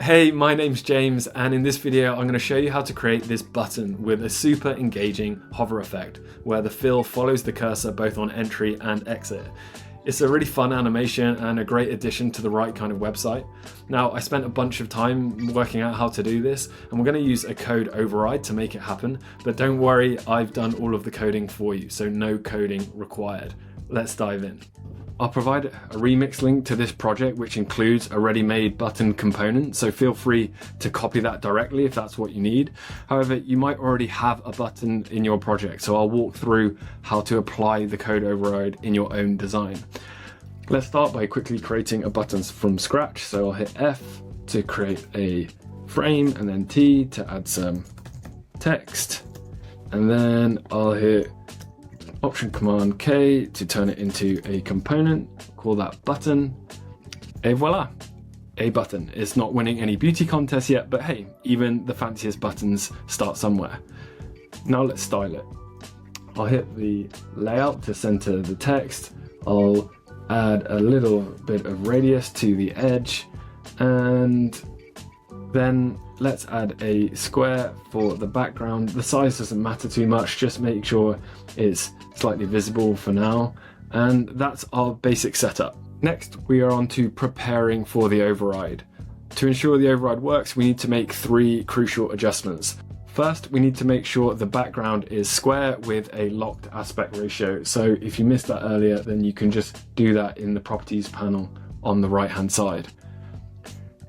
Hey, my name's James, and in this video I'm going to show you how to create this button with a super engaging hover effect where the fill follows the cursor both on entry and exit. It's a really fun animation and a great addition to the right kind of website. Now, I spent a bunch of time working out how to do this, and we're going to use a code override to make it happen, but don't worry, I've done all of the coding for you, so no coding required. Let's dive in. I'll provide a remix link to this project, which includes a ready-made button component, so feel free to copy that directly if that's what you need. However, you might already have a button in your project, so I'll walk through how to apply the code override in your own design. Let's start by quickly creating a button from scratch. So I'll hit F to create a frame, and then T to add some text, and then I'll hit Option Command K to turn it into a component, call that button, et voila, a button. It's not winning any beauty contest yet, but hey, even the fanciest buttons start somewhere. Now let's style it. I'll hit the layout to center the text. I'll add a little bit of radius to the edge, and then let's add a square for the background. The size doesn't matter too much, just make sure it's slightly visible for now. And that's our basic setup. Next, we are on to preparing for the override. To ensure the override works, we need to make three crucial adjustments. First, we need to make sure the background is square with a locked aspect ratio. So if you missed that earlier, then you can just do that in the properties panel on the right-hand side.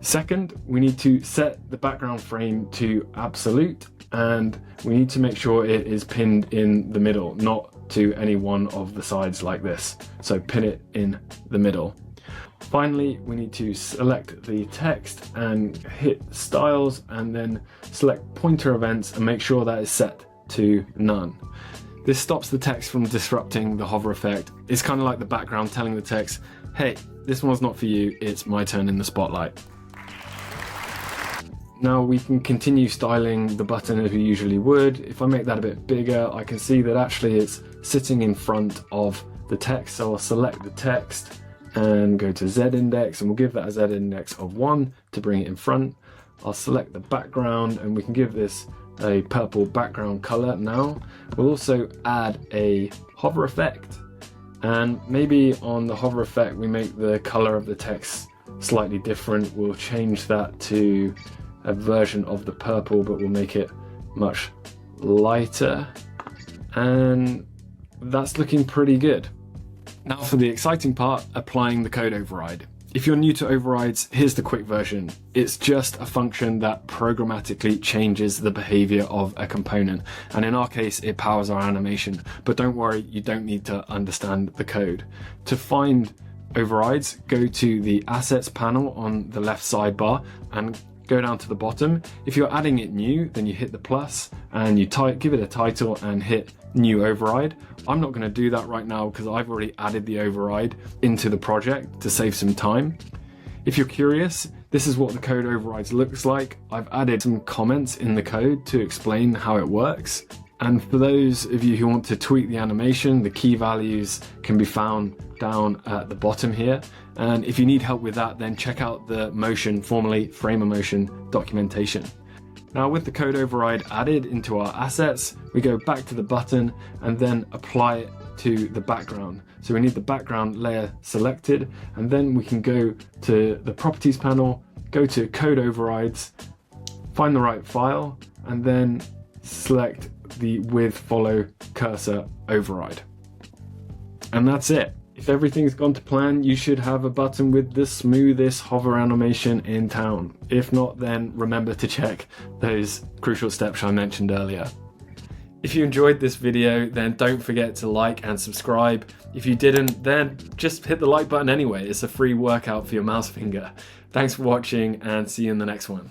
Second, we need to set the background frame to absolute, and we need to make sure it is pinned in the middle, not to any one of the sides like this. So pin it in the middle. Finally, we need to select the text and hit styles, and then select pointer events and make sure that is set to none. This stops the text from disrupting the hover effect. It's kind of like the background telling the text, hey, this one's not for you, it's my turn in the spotlight. Now we can continue styling the button as we usually would. If I make that a bit bigger, I can see that actually it's sitting in front of the text. So I'll select the text and go to Z index, and we'll give that a Z index of 1 to bring it in front. I'll select the background, and we can give this a purple background color now. We'll also add a hover effect, and maybe on the hover effect we make the color of the text slightly different. We'll change that to a version of the purple, but we'll make it much lighter, and that's looking pretty good. Now for the exciting part, applying the code override. If you're new to overrides, here's the quick version. It's just a function that programmatically changes the behavior of a component, and in our case it powers our animation, but don't worry, you don't need to understand the code. To find overrides, go to the assets panel on the left sidebar and go down to the bottom. If you're adding it new, then you hit the plus and you give it a title and hit new override. I'm not going to do that right now because I've already added the override into the project to save some time. If you're curious, this is what the code overrides looks like. I've added some comments in the code to explain how it works. And for those of you who want to tweak the animation, the key values can be found down at the bottom here. And if you need help with that, then check out the Motion, formerly FrameMotion documentation. Now with the code override added into our assets, we go back to the button and then apply it to the background. So we need the background layer selected, and then we can go to the properties panel, go to code overrides, find the right file, and then select the with follow cursor override. And that's it. If everything's gone to plan, you should have a button with the smoothest hover animation in town. If not, then remember to check those crucial steps I mentioned earlier. If you enjoyed this video, then don't forget to like and subscribe. If you didn't, then just hit the like button anyway. It's a free workout for your mouse finger. Thanks for watching, and see you in the next one.